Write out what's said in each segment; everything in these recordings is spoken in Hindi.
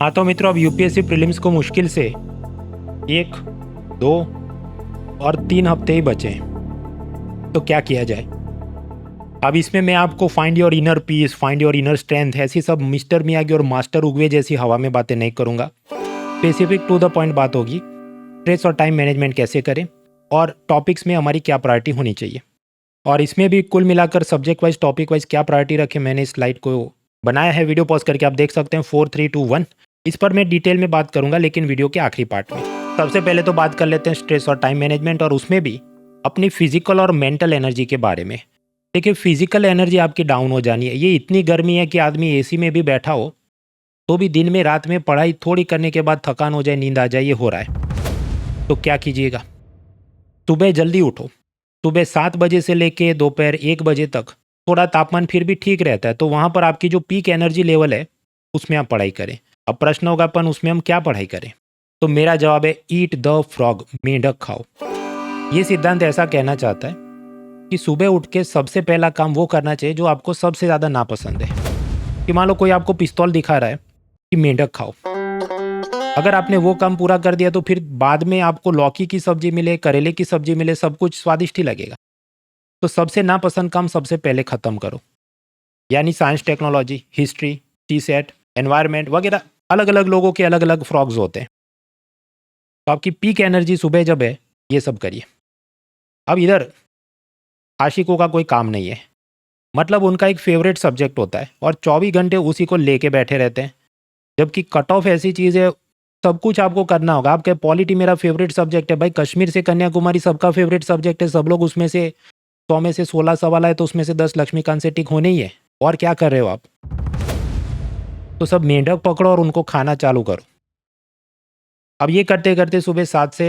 हाँ तो मित्रों, अब यूपीएससी प्रीलिम्स को मुश्किल से 1, 2 और 3 हफ्ते ही बचे हैं। तो क्या किया जाए? अब इसमें मैं आपको find your inner peace, find your inner strength, ऐसी सब मिस्टर मियागी और मास्टर उगवे जैसी हवा में बातें नहीं करूँगा। स्पेसिफिक टू द पॉइंट बात होगी। स्ट्रेस और टाइम मैनेजमेंट कैसे करें और टॉपिक्स में हमारी क्या प्रायोरिटी होनी चाहिए, और इसमें भी कुल मिलाकर सब्जेक्ट वाइज, टॉपिक वाइज क्या प्रायोरिटी रखें। मैंने इस स्लाइड को बनाया है, वीडियो पॉज करके आप देख सकते हैं। 4, 3, 2, 1 इस पर मैं डिटेल में बात करूंगा, लेकिन वीडियो के आखिरी पार्ट में। सबसे पहले तो बात कर लेते हैं स्ट्रेस और टाइम मैनेजमेंट, और उसमें भी अपनी फिजिकल और मेंटल एनर्जी के बारे में। देखिए, फिजिकल एनर्जी आपकी डाउन हो जानी है। ये इतनी गर्मी है कि आदमी एसी में भी बैठा हो तो भी दिन में, रात में पढ़ाई थोड़ी करने के बाद थकान हो जाए, नींद आ जाए, ये हो रहा है। तो क्या कीजिएगा? सुबह जल्दी उठो। सुबह 7 बजे से लेके दोपहर 1 बजे तक थोड़ा तापमान फिर भी ठीक रहता है, तो वहाँ पर आपकी जो पीक एनर्जी लेवल है उसमें आप पढ़ाई करें। अब प्रश्न होगा, अपन उसमें हम क्या पढ़ाई करें? तो मेरा जवाब है ईट द फ्रॉग, मेंढक खाओ। ये सिद्धांत ऐसा कहना चाहता है कि सुबह उठ के सबसे पहला काम वो करना चाहिए जो आपको सबसे ज़्यादा नापसंद है। कि मान लो कोई आपको पिस्तौल दिखा रहा है कि मेंढक खाओ, अगर आपने वो काम पूरा कर दिया तो फिर बाद में आपको लौकी की सब्जी मिले, करेले की सब्जी मिले, सब कुछ स्वादिष्ट ही लगेगा। तो सबसे नापसंद काम सबसे पहले खत्म करो। यानी science, technology, history, T set, environment वगैरह, अलग अलग लोगों के अलग अलग फ्रॉग्स होते हैं। तो आपकी पीक एनर्जी सुबह जब है, ये सब करिए। अब इधर आशिकों का कोई काम नहीं है, मतलब उनका एक फेवरेट सब्जेक्ट होता है और 24 घंटे उसी को लेके बैठे रहते हैं। जबकि कट ऑफ ऐसी चीज़ है, सब कुछ आपको करना होगा। आपके पॉलिटी मेरा फेवरेट सब्जेक्ट है भाई, कश्मीर से कन्याकुमारी सबका फेवरेट सब्जेक्ट है, सब लोग उसमें से 100 में से 16 सवाल आए तो उसमें से 10 लक्ष्मीकांत से टिक होने ही है। और क्या कर रहे हो आप? तो सब मेंढक पकड़ो और उनको खाना चालू करो। अब ये करते करते सुबह 7 से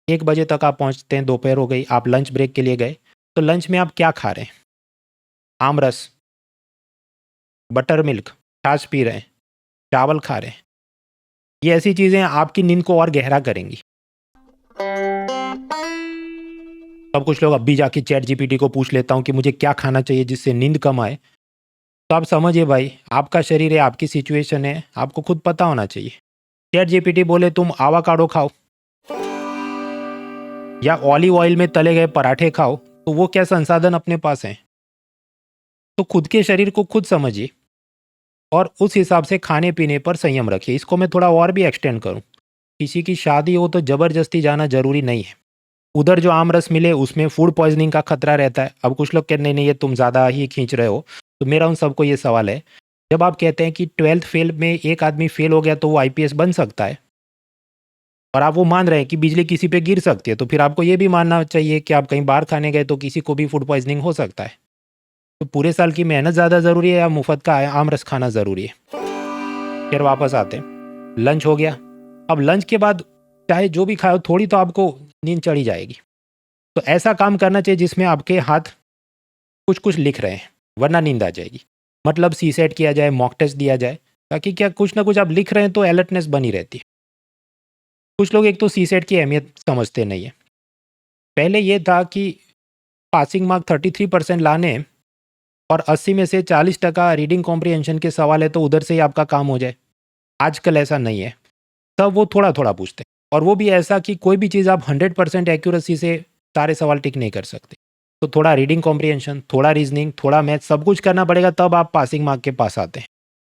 1 बजे तक आप पहुंचते हैं, दोपहर हो गई, आप लंच ब्रेक के लिए गए। तो लंच में आप क्या खा रहे हैं? आम रस, बटर मिल्क, छाछ पी रहे हैं, चावल खा रहे हैं। ये ऐसी चीज़ें आपकी नींद को और गहरा करेंगी। अब कुछ लोग अब भी जाके चैट जीपीटी को पूछ लेता हूँ कि मुझे क्या खाना चाहिए जिससे नींद कम आए। तो आप समझिए भाई, आपका शरीर है, आपकी सिचुएशन है, आपको खुद पता होना चाहिए। चैट जीपीटी बोले तुम आवाकाडो खाओ या ऑलिव ऑयल में तले गए पराठे खाओ, तो वो क्या संसाधन अपने पास हैं? तो खुद के शरीर को खुद समझिए और उस हिसाब से खाने पीने पर संयम रखिए। इसको मैं थोड़ा और भी एक्सटेंड करूँ, किसी की शादी हो तो ज़बरदस्ती जाना ज़रूरी नहीं है। उधर जो आम रस मिले उसमें फूड पॉइजनिंग का खतरा रहता है। अब कुछ लोग कहते नहीं नहीं, ये तुम ज़्यादा ही खींच रहे हो। तो मेरा उन सबको ये सवाल है, जब आप कहते हैं कि 12th फेल में एक आदमी फेल हो गया तो वो आईपीएस बन सकता है, और आप वो मान रहे हैं कि बिजली किसी पे गिर सकती है, तो फिर आपको ये भी मानना चाहिए कि आप कहीं बाहर खाने गए तो किसी को भी फूड पॉइजनिंग हो सकता है। तो पूरे साल की मेहनत ज़्यादा ज़रूरी है या मुफ्त का आम रस खाना ज़रूरी है? फिर वापस आते हैं, लंच हो गया। अब लंच के बाद चाहे जो भी खाओ, थोड़ी तो आपको नींद चढ़ी जाएगी। तो ऐसा काम करना चाहिए जिसमें आपके हाथ कुछ कुछ लिख रहे हैं, वरना नींद आ जाएगी। मतलब सी सेट किया जाए, मॉक टेस्ट दिया जाए, ताकि क्या कुछ ना कुछ आप लिख रहे हैं तो अलर्टनेस बनी रहती है। कुछ लोग एक तो सी सेट की अहमियत समझते नहीं है। पहले ये था कि पासिंग मार्क 33% लाने हैं और 80 में से 40% रीडिंग कॉम्प्रिहेंशन के सवाल है तो उधर से ही आपका काम हो जाए। आजकल ऐसा नहीं है, तब वो थोड़ा थोड़ा पूछते हैं, और वो भी ऐसा कि कोई भी चीज़ आप 100% एक्यूरेसी से सारे सवाल टिक नहीं कर सकते। तो थोड़ा रीडिंग कॉम्प्रिहेंशन, थोड़ा रीजनिंग, थोड़ा मैथ, सब कुछ करना पड़ेगा, तब आप पासिंग मार्क के पास आते हैं।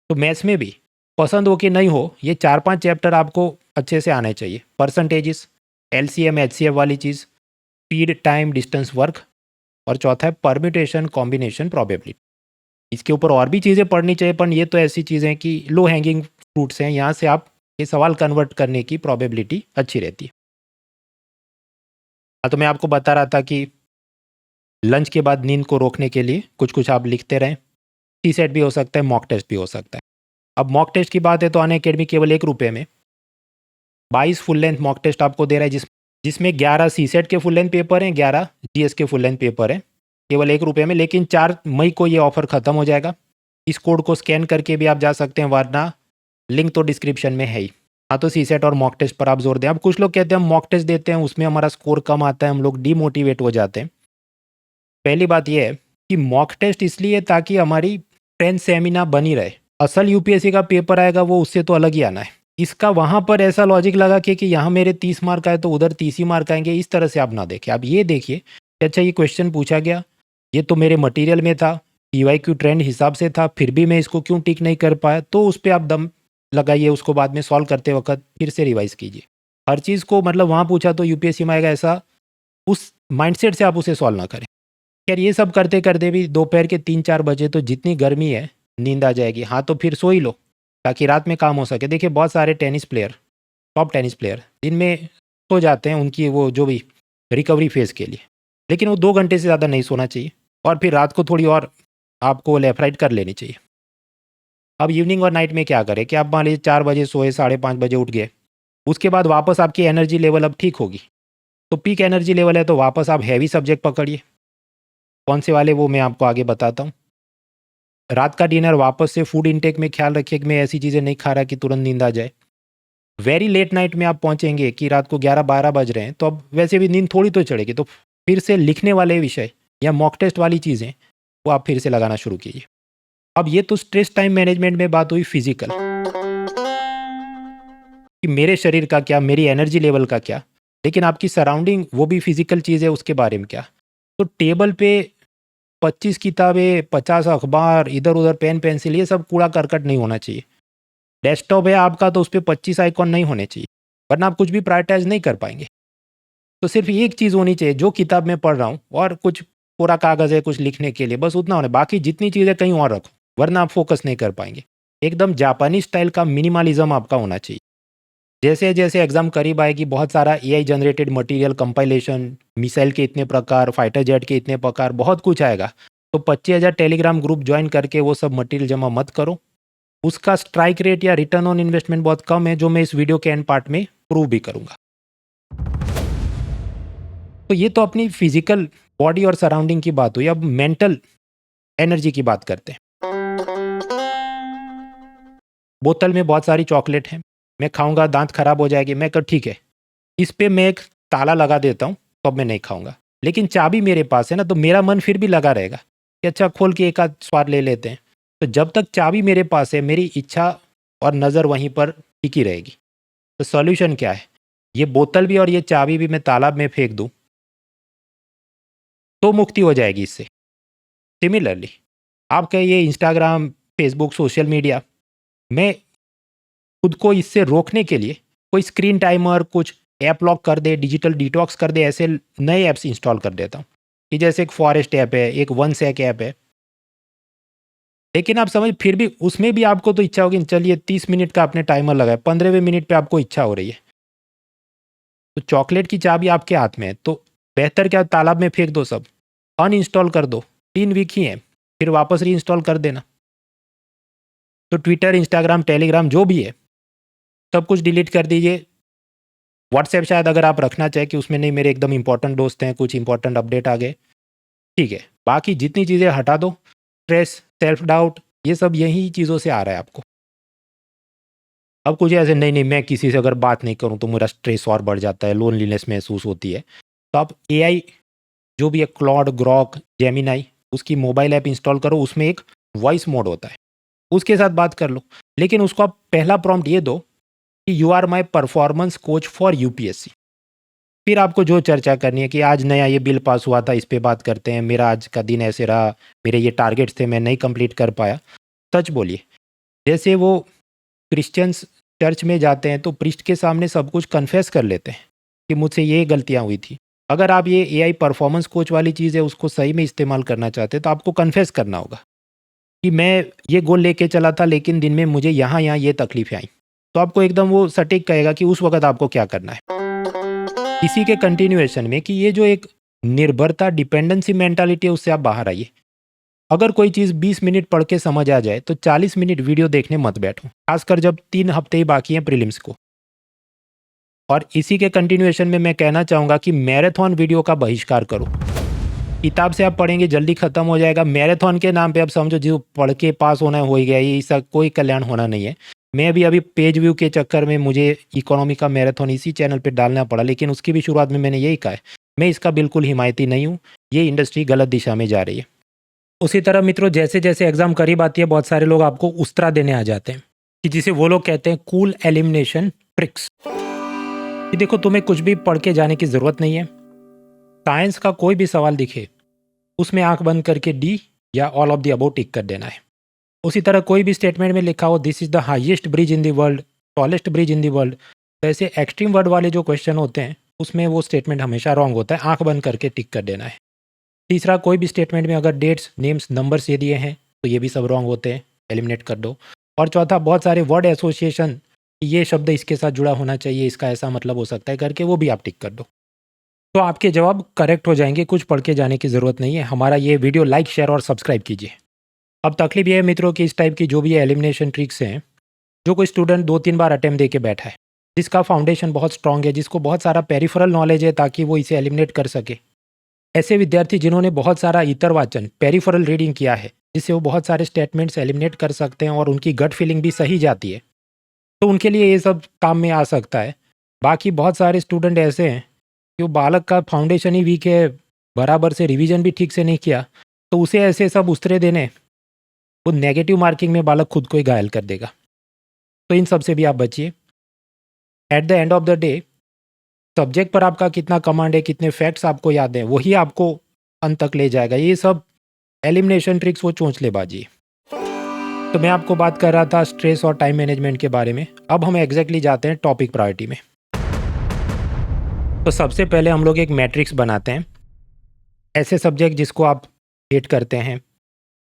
तो मैथ्स में भी पसंद हो कि नहीं हो, ये 4-5 चैप्टर आपको अच्छे से आने चाहिए। परसेंटेजेस, एलसीएम एचसीएफ वाली चीज़, स्पीड, टाइम, डिस्टेंस, वर्क, और चौथा है परम्यूटेशन, कॉम्बिनेशन, प्रोबेबिलिटी। इसके ऊपर और भी चीज़ें पढ़नी चाहिए, पर ये तो ऐसी चीज़ें हैं कि लो हैंगिंग फ्रूट्स हैं, यहाँ से आप ये सवाल कन्वर्ट करने की प्रोबेबिलिटी अच्छी रहती है। हाँ, तो मैं आपको बता रहा था कि लंच के बाद नींद को रोकने के लिए कुछ कुछ आप लिखते रहें। टी सेट भी हो सकता है, मॉक टेस्ट भी हो सकता है। अब मॉक टेस्ट की बात है तो अनअकैडमी केवल ₹1 में 22 फुल लेंथ मॉक टेस्ट आपको दे रहा है, जिसमें 11 सी सेट के फुल लेंथ पेपर हैं, 11 जीएस के फुल लेंथ पेपर हैं, केवल ₹1 में। लेकिन 4 मई को ये ऑफर ख़त्म हो जाएगा। इस कोड को स्कैन करके भी आप जा सकते हैं, वरना लिंक तो डिस्क्रिप्शन में है ही। हाँ, तो सी सेट और मॉक टेस्ट पर आप जोर दें। अब कुछ लोग कहते हैं हम मॉक टेस्ट देते हैं, उसमें हमारा स्कोर कम आता है, हम लोग डीमोटिवेट हो जाते हैं। पहली बात यह है कि मॉक टेस्ट इसलिए ताकि हमारी ट्रेंड सेमिना बनी रहे। असल यूपीएससी का पेपर आएगा वो उससे तो अलग ही आना है। इसका वहाँ पर ऐसा लॉजिक लगा कि यहाँ मेरे 30 मार्क आए तो उधर 30 ही मार्क आएंगे, इस तरह से आप ना देखें। आप ये देखिए कि अच्छा ये क्वेश्चन पूछा गया, ये तो मेरे मटेरियल में था, PYQ ट्रेंड हिसाब से था, फिर भी मैं इसको क्यों टिक नहीं कर पाया, तो उस पर आप दम लगाइए, उसको बाद में सॉल्व करते वक्त फिर से रिवाइज कीजिए। हर चीज़ को मतलब वहाँ पूछा तो UPSC में आएगा ऐसा, उस माइंडसेट से आप उसे सॉल्व ना करें। खैर ये सब करते करते भी दोपहर के 3-4 बजे तो जितनी गर्मी है नींद आ जाएगी। हाँ तो फिर सो ही लो ताकि रात में काम हो सके। देखिए बहुत सारे tennis player, top tennis player दिन में सो जाते हैं उनकी वो जो भी रिकवरी फेज़ के लिए, लेकिन वो 2 घंटे से ज़्यादा नहीं सोना चाहिए और फिर रात को थोड़ी और आपको लेफ्ट राइट कर लेनी चाहिए। अब इवनिंग और नाइट में क्या करें कि आप मान लीजिए 4 बजे सोए, 5:30 बजे उठ गए, उसके बाद वापस आपकी एनर्जी लेवल अब ठीक होगी, तो पीक एनर्जी लेवल है तो वापस आप हैवी सब्जेक्ट पकड़िए। कौन से वाले वो मैं आपको आगे बताता हूँ। रात का डिनर वापस से फूड इंटेक में ख्याल रखिए कि मैं ऐसी चीज़ें नहीं खा रहा कि तुरंत नींद आ जाए। वेरी लेट नाइट में आप पहुंचेंगे कि रात को 11-12 बज रहे हैं तो अब वैसे भी नींद थोड़ी तो चढ़ेगी, तो फिर से लिखने वाले विषय या मॉक टेस्ट वाली चीज़ें वो आप फिर से लगाना शुरू कीजिए। अब ये तो स्ट्रेस टाइम मैनेजमेंट में बात हुई फिजिकल कि मेरे शरीर का क्या, मेरी एनर्जी लेवल का क्या, लेकिन आपकी सराउंडिंग वो भी फिजिकल चीज़ है, उसके बारे में क्या। तो टेबल पे 25 किताबें, 50 अखबार, इधर उधर पेन पेंसिल, ये सब कूड़ा करकट नहीं होना चाहिए। डेस्कटॉप है आपका तो उस पर 25 आइकॉन नहीं होने चाहिए, वरना आप कुछ भी प्रायोरिटाइज नहीं कर पाएंगे। तो सिर्फ एक चीज़ होनी चाहिए जो किताब में पढ़ रहा हूँ, और कुछ पूरा कागज़ है कुछ लिखने के लिए, बस उतना होना। बाकी जितनी चीज़ें कहीं और रखो, वरना आप फोकस नहीं कर पाएंगे। एकदम जापानी स्टाइल का मिनिमलिज्म आपका होना चाहिए। जैसे जैसे एग्जाम करीब आएगी बहुत सारा AI generated material, compilation, missile के इतने प्रकार, फाइटर जेट के इतने प्रकार, बहुत कुछ आएगा। तो 25,000 टेलीग्राम ग्रुप ज्वाइन करके वो सब मटेरियल जमा मत करो। उसका स्ट्राइक रेट या रिटर्न ऑन इन्वेस्टमेंट बहुत कम है, जो मैं इस वीडियो के एंड पार्ट में प्रूव भी करूंगा। तो ये तो अपनी फिजिकल बॉडी और सराउंडिंग की बात हुई। अब मेंटल एनर्जी की बात करते हैं। बोतल में बहुत सारी चॉकलेट है, मैं खाऊंगा दांत खराब हो जाएगी, मैं कह ठीक है इस पे मैं एक ताला लगा देता हूँ तो अब मैं नहीं खाऊंगा। लेकिन चाबी मेरे पास है ना, तो मेरा मन फिर भी लगा रहेगा कि अच्छा खोल के एक आध स्वाद ले लेते हैं। तो जब तक चाबी मेरे पास है मेरी इच्छा और नज़र वहीं पर टिकी रहेगी। तो सॉल्यूशन क्या है, ये बोतल भी और ये चाबी भी मैं तालाब में फेंक दूं तो मुक्ति हो जाएगी इससे। सिमिलरली आपका ये इंस्टाग्राम, फेसबुक, सोशल मीडिया, मैं खुद को इससे रोकने के लिए कोई स्क्रीन टाइमर, कुछ ऐप लॉक कर दे, डिजिटल डिटॉक्स कर दे, ऐसे नए ऐप्स इंस्टॉल कर देता हूँ कि जैसे एक फॉरेस्ट ऐप है, एक वन सेक ऐप है। लेकिन आप समझ फिर भी उसमें भी आपको तो इच्छा होगी, चलिए 30 मिनट का आपने टाइमर लगाया, 15वें मिनट पे आपको इच्छा हो रही है, तो चॉकलेट की चाबी आपके हाथ में है, तो बेहतर क्या तालाब में फेंक दो, सब अनइंस्टॉल कर दो। 3 वीक ही है, फिर वापस रीइंस्टॉल कर देना। तो ट्विटर, इंस्टाग्राम, टेलीग्राम जो भी है सब कुछ डिलीट कर दीजिए। व्हाट्सएप शायद अगर आप रखना चाहें कि उसमें नहीं मेरे एकदम इंपॉर्टेंट दोस्त हैं, कुछ इंपॉर्टेंट अपडेट आ गए, ठीक है। बाकी जितनी चीज़ें हटा दो। स्ट्रेस, सेल्फ डाउट, ये सब यही चीज़ों से आ रहा है आपको। अब कुछ ऐसे नहीं नहीं मैं किसी से अगर बात नहीं करूं तो मेरा स्ट्रेस और बढ़ जाता है, लोनलीनेस महसूस होती है, तो आप AI जो भी है, क्लॉड, ग्रॉक, जेमिनाई, उसकी मोबाइल ऐप इंस्टॉल करो, उसमें एक वॉइस मोड होता है, उसके साथ बात कर लो। लेकिन उसको आप पहला प्रॉम्प्ट ये दो कि you are my performance coach for UPSC। फिर आपको जो चर्चा करनी है कि आज नया ये बिल पास हुआ था, इस पे बात करते हैं, मेरा आज का दिन ऐसे रहा, मेरे ये टारगेट्स थे मैं नहीं कंप्लीट कर पाया, सच बोलिए। जैसे वो क्रिश्चियंस चर्च में जाते हैं तो प्रीस्ट के सामने सब कुछ कन्फेस कर लेते हैं कि मुझसे ये गलतियाँ हुई थी। अगर आप ये AI परफॉर्मेंस कोच वाली चीज़ है उसको सही में इस्तेमाल करना चाहते हैं तो आपको कन्फेस करना होगा कि मैं ये गोल लेके चला था लेकिन दिन में मुझे यहाँ यहाँ ये तकलीफें आई। तो आपको एकदम वो सटीक कहेगा कि उस वक्त आपको क्या करना है। इसी के कंटिन्यूएशन में कि ये जो एक निर्भरता, डिपेंडेंसी मेंटालिटी है, उससे आप बाहर आइए। अगर कोई चीज़ 20 मिनट पढ़ के समझ आ जाए तो 40 मिनट वीडियो देखने मत बैठो, खासकर जब 3 हफ्ते ही बाकी हैं प्रीलिम्स को। और इसी के कंटिन्यूएशन में मैं कहना चाहूँगा कि मैराथन वीडियो का बहिष्कार करो। किताब से आप पढ़ेंगे जल्दी खत्म हो जाएगा, मैराथन के नाम पे आप समझो जो पढ़ के पास होना हो ही गया, ये इसका कोई कल्याण होना नहीं है। मैं भी अभी पेज व्यू के चक्कर में मुझे इकोनॉमी का मैराथन इसी चैनल पे डालना पड़ा, लेकिन उसकी भी शुरुआत में मैंने यही कहा है, मैं इसका बिल्कुल हिमायती नहीं हूँ, ये इंडस्ट्री गलत दिशा में जा रही है। उसी तरह मित्रों, जैसे जैसे एग्ज़ाम करीब आती है बहुत सारे लोग आपको उस्तरा देने आ जाते हैं कि जिसे वो लोग कहते हैं कूल एलिमिनेशन ट्रिक्स। कि देखो, तुम्हें कुछ भी पढ़ के जाने की ज़रूरत नहीं है। साइंस का कोई भी सवाल दिखे उसमें आंख बंद करके डी या ऑल ऑफ द अबव टिक कर देना है। उसी तरह कोई भी स्टेटमेंट में लिखा हो this is the highest bridge in the world, tallest bridge in the world, तो ऐसे एक्सट्रीम वर्ड वाले जो क्वेश्चन होते हैं उसमें वो स्टेटमेंट हमेशा रॉन्ग होता है, आंख बंद करके टिक कर देना है। तीसरा, कोई भी स्टेटमेंट में अगर डेट्स, नेम्स, नंबर्स ये दिए हैं तो ये भी सब रॉन्ग होते हैं, एलिमिनेट कर दो। और चौथा, बहुत सारे वर्ड एसोसिएशन, ये शब्द इसके साथ जुड़ा होना चाहिए, इसका ऐसा मतलब हो सकता है करके, वो भी आप टिक कर दो, तो आपके जवाब करेक्ट हो जाएंगे। कुछ पढ़ के जाने की ज़रूरत नहीं है। हमारा ये वीडियो लाइक, शेयर और सब्सक्राइब कीजिए। अब तकलीफ ये है मित्रों कि इस टाइप की जो भी एलिमिनेशन ट्रिक्स हैं, जो कोई स्टूडेंट 2-3 बार अटेम्प्ट दे के बैठा है, जिसका फाउंडेशन बहुत स्ट्रांग है, जिसको बहुत सारा पेरिफेरल नॉलेज है ताकि वो इसे एलिमिनेट कर सके, ऐसे विद्यार्थी जिन्होंने बहुत सारा इतर वाचन, पेरिफेरल रीडिंग किया है, जिससे वो बहुत सारे स्टेटमेंट्स एलिमिनेट कर सकते हैं और उनकी गट फीलिंग भी सही जाती है, तो उनके लिए ये सब काम में आ सकता है। बाकी बहुत सारे स्टूडेंट ऐसे हैं कि वो बालक का फाउंडेशन ही वीक है, बराबर से रिवीजन भी ठीक से नहीं किया, तो उसे ऐसे सब उस्तरे देने, वो नेगेटिव मार्किंग में बालक खुद को ही घायल कर देगा। तो इन सब से भी आप बचिए। At the end of the day, subject पर आपका कितना कमांड है, कितने फैक्ट्स आपको याद हैं, वही आपको अंत तक ले जाएगा। ये सब एलिमिनेशन ट्रिक्स वो चोंचलेबाजी है। तो मैं आपको बात कर रहा था स्ट्रेस और टाइम मैनेजमेंट के बारे में। अब हम एग्जैक्टली जाते हैं टॉपिक प्रायोरिटी में। तो सबसे पहले हम लोग एक मैट्रिक्स बनाते हैं। ऐसे सब्जेक्ट जिसको आप हेट करते हैं,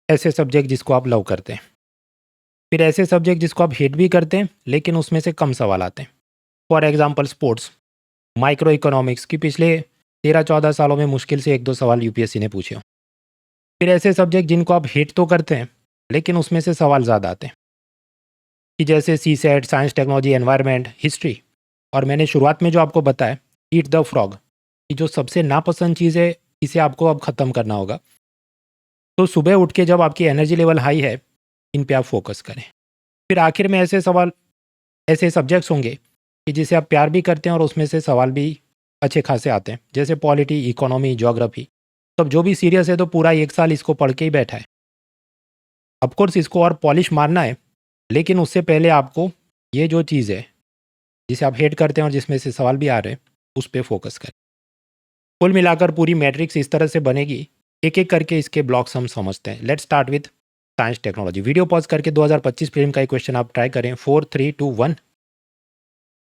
ऐसे सब्जेक्ट जिसको आप लव करते हैं, फिर ऐसे सब्जेक्ट जिसको आप हेट भी करते हैं लेकिन उसमें से कम सवाल आते हैं। For example sports, micro economics की पिछले 13-14 सालों में मुश्किल से 1-2 सवाल यूपीएससी ने पूछे हो। फिर ऐसे सब्जेक्ट जिनको आप हेट तो करते हैं लेकिन उसमें से सवाल ज़्यादा आते हैं, कि जैसे CSAT, science, technology, environment, history. और मैंने शुरुआत में जो आपको बताया ईट द फ्रॉग, कि जो सबसे नापसंद चीज़ है इसे आपको अब ख़त्म करना होगा। तो सुबह उठ के जब आपकी एनर्जी लेवल हाई है, इन पे आप फोकस करें। फिर आखिर में ऐसे सवाल, ऐसे सब्जेक्ट्स होंगे कि जिसे आप प्यार भी करते हैं और उसमें से सवाल भी अच्छे खासे आते हैं, जैसे पॉलिटी, इकोनॉमी, ज्योग्राफी। तब जो भी सीरियस है तो पूरा 1 साल इसको पढ़ के ही बैठा है। ऑफकोर्स इसको और पॉलिश मारना है, लेकिन उससे पहले आपको ये जो चीज़ है जिसे आप हेट करते हैं और जिसमें से सवाल भी आ रहे हैं, उस पर फोकस करें। कुल मिलाकर पूरी मैट्रिक्स इस तरह से बनेगी। एक एक करके इसके ब्लॉक्स हम समझते हैं। Let's start with science technology. Video pause करके 2025 प्रीलिम का एक क्वेश्चन आप ट्राई करें। 4, 3, 2, 1।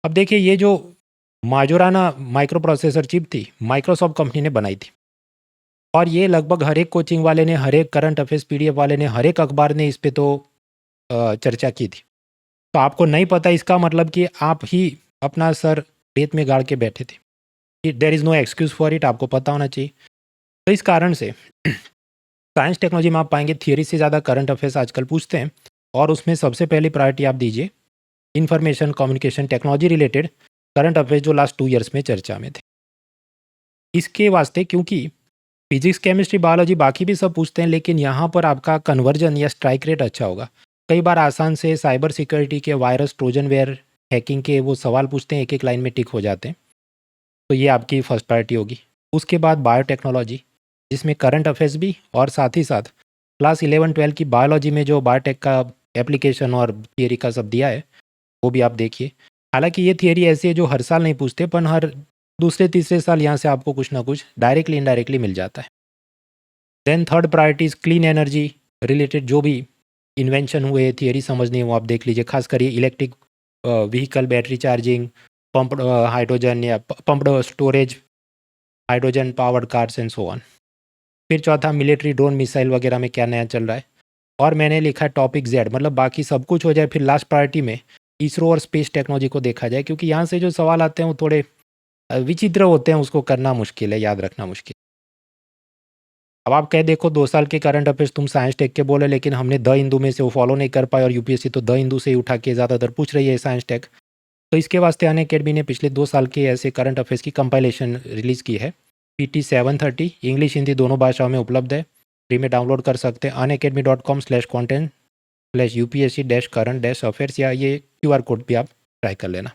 अब देखिए, ये जो माजोराना माइक्रो प्रोसेसर चिप थी, माइक्रोसॉफ्ट कंपनी ने बनाई थी, और ये लगभग हर एक कोचिंग वाले ने, हर एक करंट अफेयर्स पीडीएफ वाले ने, हर एक अखबार ने इस पे तो चर्चा की थी। तो आपको नहीं पता इसका मतलब कि आप ही अपना सर रेत में गाड़ के बैठे थे। There is no excuse for it, आपको पता होना चाहिए। तो इस कारण से साइंस टेक्नोलॉजी में आप पाएंगे थियरी से ज़्यादा करंट अफेयर्स आजकल पूछते हैं, और उसमें सबसे पहली प्रायोरिटी आप दीजिए information communication technology related current affairs जो लास्ट 2 ईयर्स में चर्चा में थे। इसके वास्ते, क्योंकि फिजिक्स, केमिस्ट्री, बायोलॉजी बाकी भी सब पूछते हैं, लेकिन यहाँ पर आपका कन्वर्जन या स्ट्राइक रेट अच्छा होगा। कई बार आसान से साइबर सिक्योरिटी के, वायरस, ट्रोजन वेयर, हैकिंग के वो सवाल पूछते हैं, एक एक लाइन में टिक हो जाते हैं। तो ये आपकी फर्स्ट प्रायोरिटी होगी। उसके बाद बायोटेक्नोलॉजी, जिसमें करंट अफेयर्स भी और साथ ही साथ क्लास 11-12 की बायोलॉजी में जो बायोटेक का एप्लीकेशन और थियरी का सब दिया है, वो भी आप देखिए। हालांकि ये थियरी ऐसी है जो हर साल नहीं पूछते, पर हर दूसरे तीसरे साल यहाँ से आपको कुछ ना कुछ डायरेक्टली इनडायरेक्टली मिल जाता है। Then third priorities clean energy related जो भी इन्वेंशन हुए, थियरी समझनी है, वो आप देख लीजिए। खास कर ये electric vehicle, battery charging, pumped hydrogen या pumped storage, hydrogen powered cars and so on. फिर चौथा मिलिट्री, ड्रोन, मिसाइल वगैरह में क्या नया चल रहा है। और मैंने लिखा है टॉपिक जेड, मतलब बाकी सब कुछ हो जाए। फिर लास्ट प्रायोरिटी में इसरो और स्पेस टेक्नोलॉजी को देखा जाए, क्योंकि यहाँ से जो सवाल आते हैं वो थोड़े विचित्र होते हैं, उसको करना मुश्किल है, याद रखना मुश्किल। अब आप कह देखो 2 साल के करंट अफेयर्स तुम साइंस टेक के बोले, लेकिन हमने द हिंदू में से वो फॉलो नहीं कर पाए, और यूपीएससी तो द हिंदू से ही उठा के ज़्यादातर पूछ रही है साइंस टेक। तो इसके वास्ते अनअकैडमी ने पिछले 2 साल के ऐसे करंट अफेयर्स की कंपाइलेशन रिलीज़ की है। PT 730 इंग्लिश हिंदी दोनों भाषाओं में उपलब्ध है, फ्री में डाउनलोड कर सकते हैं unacademy.com/content/UPSC-current-affairs, या ये QR कोड भी आप ट्राई कर लेना।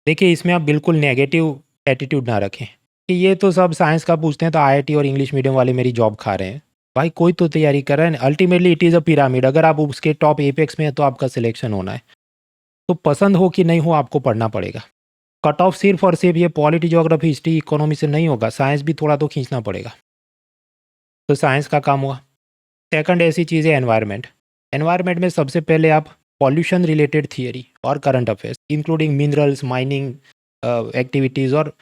देखिए, इसमें आप बिल्कुल नेगेटिव एटीट्यूड ना रखें कि ये तो सब साइंस का पूछते हैं तो IIT और इंग्लिश मीडियम वाले मेरी जॉब खा रहे हैं। भाई कोई तो तैयारी कर रहा है। Ultimately it is a pyramid. अगर आप उसके टॉप एपेक्स में है तो आपका सिलेक्शन होना है। तो पसंद हो कि नहीं हो आपको पढ़ना पड़ेगा। कट ऑफ सिर्फ और सिर्फ ये पॉलिटी, ज्योग्राफी, हिस्ट्री, इकोनॉमी से नहीं होगा, साइंस भी थोड़ा तो खींचना पड़ेगा। तो साइंस का काम हुआ। सेकंड ऐसी चीज़ है एनवायरनमेंट। एनवायरनमेंट में सबसे पहले आप पॉल्यूशन रिलेटेड थियरी और current affairs including minerals, mining activities और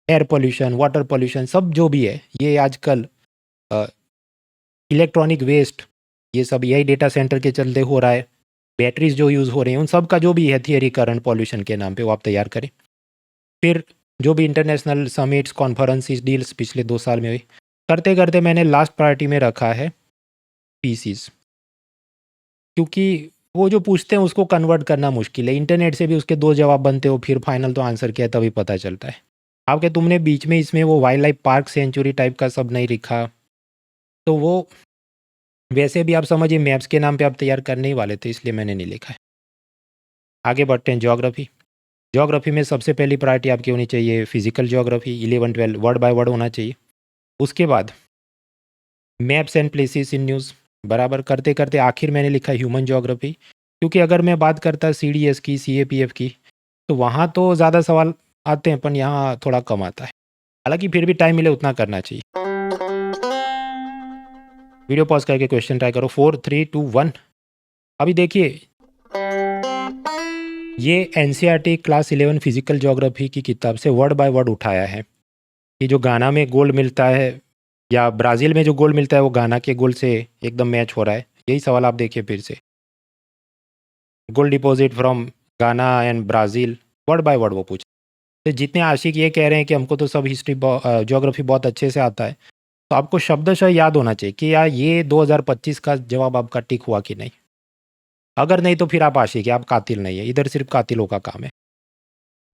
एयर पोल्यूशन, वाटर पोल्यूशन, सब जो भी है ये आजकल इलेक्ट्रॉनिक वेस्ट, ये सब यही डेटा सेंटर के चलते हो रहा है। बैटरीज जो यूज़ हो रही हैं उन सब का जो भी है थियरी करंट पॉल्यूशन के नाम पे वो आप तैयार करें। फिर जो भी इंटरनेशनल समिट्स, कॉन्फ्रेंसिस, डील्स पिछले 2 साल में हुई, करते करते मैंने लास्ट प्रायोरिटी में रखा है पीसीस, क्योंकि वो जो पूछते हैं उसको कन्वर्ट करना मुश्किल है। इंटरनेट से भी उसके 2 जवाब बनते हो, फिर फाइनल तो आंसर क्या है तभी पता चलता है। आपके तुमने बीच में इसमें वो wildlife park, sanctuary type का सब नहीं लिखा, तो वो वैसे भी आप समझिए मैप्स के नाम पे आप तैयार करने ही वाले थे, इसलिए मैंने नहीं लिखा है। आगे बढ़ते हैं ज्योग्राफी। ज्योग्राफी में सबसे पहली प्रायोरिटी आपकी होनी चाहिए physical geography, 11-12 word by word होना चाहिए। उसके बाद maps and places in news, बराबर करते करते आखिर मैंने लिखा ह्यूमन ज्योग्राफी, क्योंकि अगर मैं बात करता CDS की, CAPF की, तो वहाँ तो ज़्यादा सवाल आते हैं, पर यहाँ थोड़ा कम आता है। हालांकि फिर भी टाइम मिले उतना करना चाहिए। वीडियो पॉज करके क्वेश्चन ट्राई करो। 4 3 2 1। अभी देखिए ये NCERT क्लास 11 फिजिकल ज्योग्राफी की किताब से वर्ड बाय वर्ड उठाया है कि जो गाना में गोल्ड मिलता है या ब्राज़ील में जो गोल्ड मिलता है वो गाना के गोल्ड से एकदम मैच हो रहा है। यही सवाल आप देखिए फिर से, गोल्ड डिपॉजिट फ्रॉम गाना and Brazil, word by word वो पूछा। तो जितने आशिक ये कह रहे हैं कि हमको तो सब हिस्ट्री ज्योग्राफी बहुत अच्छे से आता है, तो आपको शब्दशः याद होना चाहिए कि यार ये 2025 का जवाब आपका टिक हुआ कि नहीं। अगर नहीं तो फिर आप आशिक है, आप कातिल नहीं है, इधर सिर्फ कातिलों का काम है।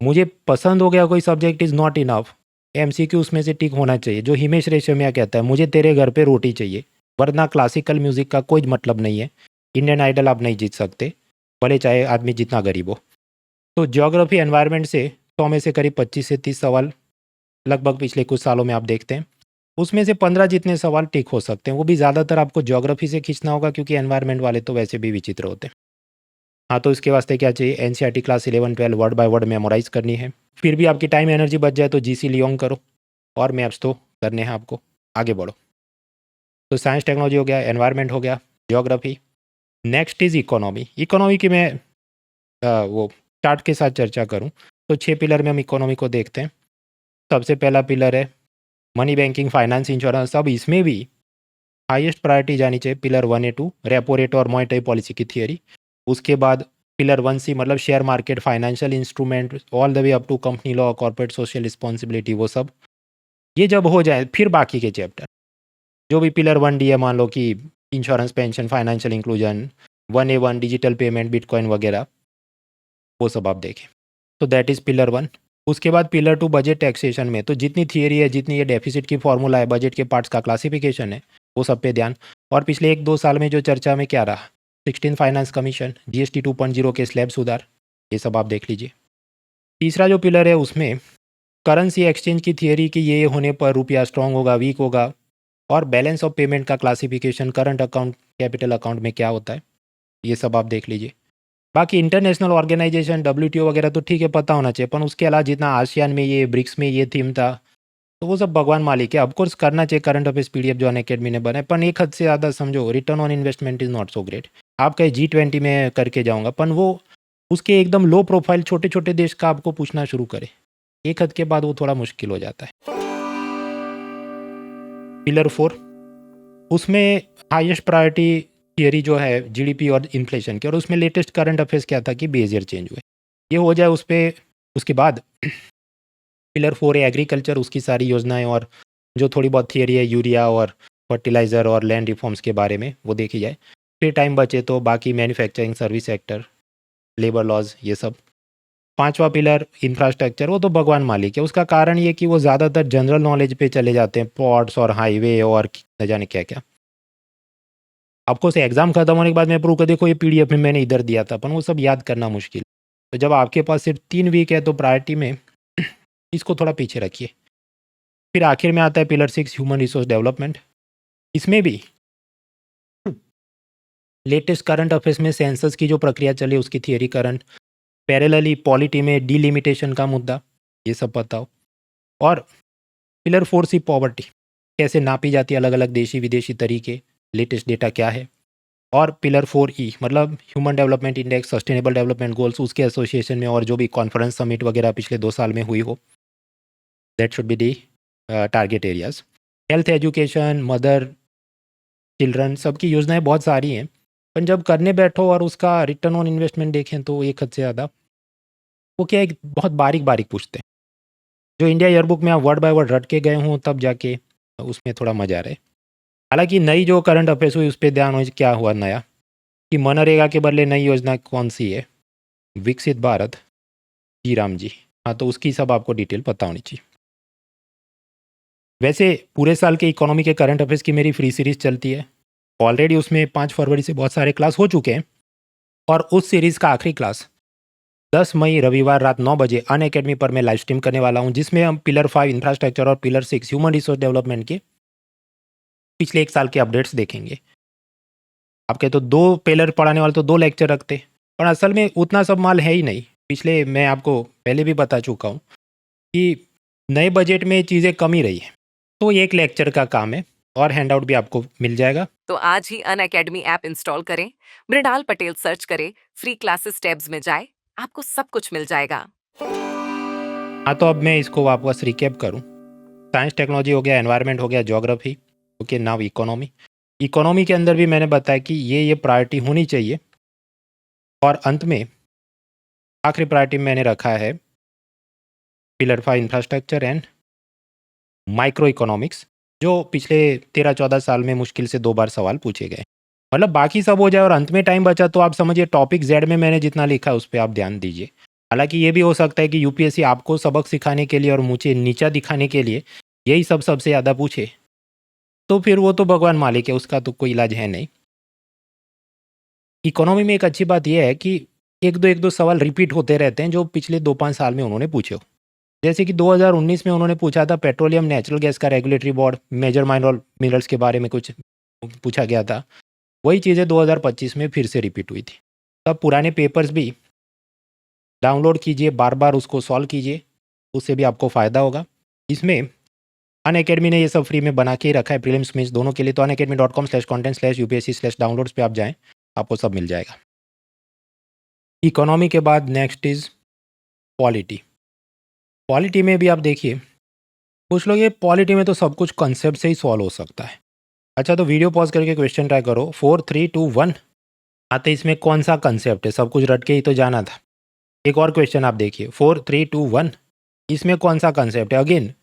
मुझे पसंद हो गया कोई subject is not enough, MCQ उसमें से टिक होना चाहिए। जो हिमेश रेशमिया कहता है मुझे तेरे घर पे रोटी चाहिए, वरना क्लासिकल म्यूज़िक का कोई मतलब नहीं है, इंडियन आइडल आप नहीं जीत सकते, भले चाहे आदमी जितना गरीब हो। तो ज्योग्राफी एनवायरनमेंट से 100 में से करीब 25 से 30 सवाल लगभग पिछले कुछ सालों में आप देखते हैं। उसमें से 15 जितने सवाल टिक हो सकते हैं, वो भी ज़्यादातर आपको ज्योग्राफी से खींचना होगा, क्योंकि एनवायरनमेंट वाले तो वैसे भी विचित्र होते हैं। हाँ, तो इसके वास्ते क्या चाहिए, NCERT class 11-12 word by word memorise करनी है। फिर भी आपकी टाइम एनर्जी बच जाए तो GC लियोंग करो, और मैप्स तो करने हैं आपको। आगे बढ़ो। तो साइंस टेक्नोलॉजी हो गया, एनवायरनमेंट हो गया, geography. Next is economy. Economy की मैं वो चार्ट के साथ चर्चा करूँ तो 6 पिलर में हम इकोनॉमी को देखते हैं। सबसे पहला पिलर है मनी, बैंकिंग, फाइनेंस, इंश्योरेंस। अब इसमें भी हाईएस्ट प्रायोरिटी जानी चाहिए पिलर 1A2 रेपो रेट और मॉनेटरी पॉलिसी की थियरी। उसके बाद पिलर 1C मतलब share market, financial instrument, all the way up to company law, corporate social responsibility, वो सब। ये जब हो जाए फिर बाकी के चैप्टर जो भी पिलर 1D है, मान लो कि insurance, pension, financial inclusion, 1A1 digital payment, bitcoin वगैरह, वो सब आप देखें। तो दैट इज़ पिलर 1। उसके बाद पिलर 2 बजट टैक्सेशन में तो जितनी थियरी है, जितनी ये डेफिसिट की फॉर्मूला है, बजट के पार्ट्स का क्लासिफिकेशन है, वो सब पे ध्यान। और पिछले 1-2 साल में जो चर्चा में क्या रहा, 16 फाइनेंस कमीशन, GST 2.0 के स्लैब सुधार, ये सब आप देख लीजिए। तीसरा जो पिलर है उसमें करेंसी एक्सचेंज की थियरी कि ये होने पर रुपया स्ट्रांग होगा, वीक होगा, और बैलेंस ऑफ पेमेंट का classification, current account, capital account में क्या होता है, ये सब आप देख लीजिए। बाकी इंटरनेशनल ऑर्गेनाइजेशन, WTO वगैरह तो ठीक है, पता होना चाहिए, पर उसके अलावा जितना आसियान में ये, ब्रिक्स में ये थीम था, तो वो सब भगवान मालिक है। ऑफकोर्स करना चाहिए करंट अफेयर्स PDF जो अनअकैडमी ने बनाए, पर एक हद से ज़्यादा समझो return on investment is not so great. आप कहे G20 में करके जाऊँगा, पर वो उसके एकदम लो प्रोफाइल छोटे छोटे देश का आपको पूछना शुरू करे, एक हद के बाद वो थोड़ा मुश्किल हो जाता है। पिलर 4 उसमें हाईएस्ट प्रायोरिटी थियरी जो है GDP और इन्फ्लेशन की, और उसमें लेटेस्ट करंट अफेयर्स क्या था कि बिहेवियर चेंज हुए, ये हो जाए उस पर। उसके बाद पिलर 4 है एग्रीकल्चर, उसकी सारी योजनाएं और जो थोड़ी बहुत थियरी है यूरिया और फर्टिलाइज़र और लैंड रिफॉर्म्स के बारे में, वो देखी जाए। फिर टाइम बचे तो बाकी manufacturing, service sector, labour laws, ये सब। पांचवा पिलर इंफ्रास्ट्रक्चर, वो तो भगवान मालिक है। उसका कारण ये कि वो ज़्यादातर जनरल नॉलेज पे चले जाते हैं, पोर्ट्स और हाईवे और न जाने क्या क्या। आपको से एग्जाम खत्म होने के बाद मैं प्रूव कर देखो ये PDF में मैंने इधर दिया था, पर वो सब याद करना मुश्किल। तो जब आपके पास सिर्फ 3 वीक है तो प्रायोरिटी में इसको थोड़ा पीछे रखिए। फिर आखिर में आता है पिलर 6 ह्यूमन रिसोर्स डेवलपमेंट। इसमें भी लेटेस्ट करंट अफेयर्स में सेंसस की जो प्रक्रिया चली उसकी थियरी करंट, पैरेलली पॉलिटी में डिलिमिटेशन का मुद्दा, ये सब पता हो। और पिलर 4 सी पॉवर्टी कैसे नापी जाती है, अलग अलग देशी विदेशी तरीके, लेटेस्ट डेटा क्या है। और पिलर 4E मतलब human development index, sustainable development goals, उसके एसोसिएशन में और जो भी कॉन्फ्रेंस समिट वगैरह पिछले 2 साल में हुई हो, that should be the target areas. Health, education, mother, children, सबकी योजनाएं बहुत सारी हैं, पर जब करने बैठो और उसका रिटर्न ऑन इन्वेस्टमेंट देखें तो एक हद से ज़्यादा वो क्या एक बहुत बारीक बारीक पूछते हैं। जो इंडिया ईयरबुक में आप वर्ड बाय वर्ड रट के गए हों तब जाके उसमें थोड़ा मज़ा रहे। हालांकि नई जो करंट अफेयर्स हुई उस पर ध्यान हो, क्या हुआ नया कि मनरेगा के बदले नई योजना कौन सी है, विकसित भारत, जी राम जी। हाँ, तो उसकी सब आपको डिटेल पता होनी चाहिए। वैसे पूरे साल के इकोनॉमी के करंट अफेयर्स की मेरी फ्री सीरीज़ चलती है, ऑलरेडी उसमें 5 फरवरी से बहुत सारे क्लास हो चुके हैं, और उस सीरीज़ का आखिरी क्लास 10 मई रविवार रात 9 बजे अनअकैडमी पर मैं लाइव स्ट्रीम करने वाला हूं, जिसमें हम पिलर 5 इंफ्रास्ट्रक्चर और पिलर 6 ह्यूमन रिसोर्स डेवलपमेंट के पिछले 1 साल के अपडेट्स देखेंगे। आपके तो 2 पिलर पढ़ाने वाले तो 2 लेक्चर रखते, पर असल में उतना सब माल है ही नहीं। पिछले मैं आपको पहले भी बता चुका हूँ कि नए बजट में चीज़ें कम ही रही है, तो एक लेक्चर का काम है और हैंडआउट भी आपको मिल जाएगा। तो आज ही अनअकैडमी ऐप इंस्टॉल करें, मृणाल पटेल सर्च करें, फ्री क्लासेस टैब्स में जाए, आपको सब कुछ मिल जाएगा। हाँ, तो अब मैं इसको वापस रिकैप करूँ। साइंस टेक्नोलॉजी हो गया, एनवायरनमेंट हो गया, geography, okay, now economy. Economy के अंदर भी मैंने बताया कि ये प्रायोरिटी होनी चाहिए, और अंत में आखिरी प्रायोरिटी मैंने रखा है pillar 5 infrastructure and micro economics, जो पिछले 13-14 साल में मुश्किल से 2 बार सवाल पूछे गए। मतलब बाकी सब हो जाए और अंत में टाइम बचा तो आप समझिए टॉपिक जेड में मैंने जितना लिखा है उस पर आप ध्यान दीजिए। हालांकि ये भी हो सकता है कि यूपीएससी आपको सबक सिखाने के लिए और मुझे नीचा दिखाने के लिए यही सब सबसे ज़्यादा पूछे, तो फिर वो तो भगवान मालिक है, उसका तो कोई इलाज है नहीं। इकोनॉमी में एक अच्छी बात यह है कि एक दो सवाल रिपीट होते रहते हैं जो पिछले 2-5 साल में उन्होंने पूछे हो। जैसे कि 2019 में उन्होंने पूछा था पेट्रोलियम नेचुरल गैस का regulatory board, major minor minerals के बारे में कुछ पूछा गया था। वही चीज़ें 2025 में फिर से रिपीट हुई थी। तब पुराने पेपर्स भी डाउनलोड कीजिए, बार बार उसको सॉल्व कीजिए, उससे भी आपको फ़ायदा होगा। इसमें अनअकैडमी ने ये सब फ्री में बना के ही रखा है, प्रीलिम्स मेंस दोनों के लिए। तो unacademy.com/content/upsc/downloads पे आप जाएँ, आपको सब मिल जाएगा। इकोनॉमी के बाद नेक्स्ट इज़ पॉलिटी। पॉलिटी में भी आप देखिए, कुछ लोग ये पॉलिटी में तो सब कुछ कंसेप्ट से ही सॉल्व हो सकता है। अच्छा, तो वीडियो पॉज करके क्वेश्चन ट्राई करो। 4 3 2 1 आते इसमें कौन सा कंसेप्ट है, सब कुछ रट के ही तो जाना था। एक और क्वेश्चन आप देखिए, 4 3 2 1 इसमें कौन सा कंसेप्ट है। अगेन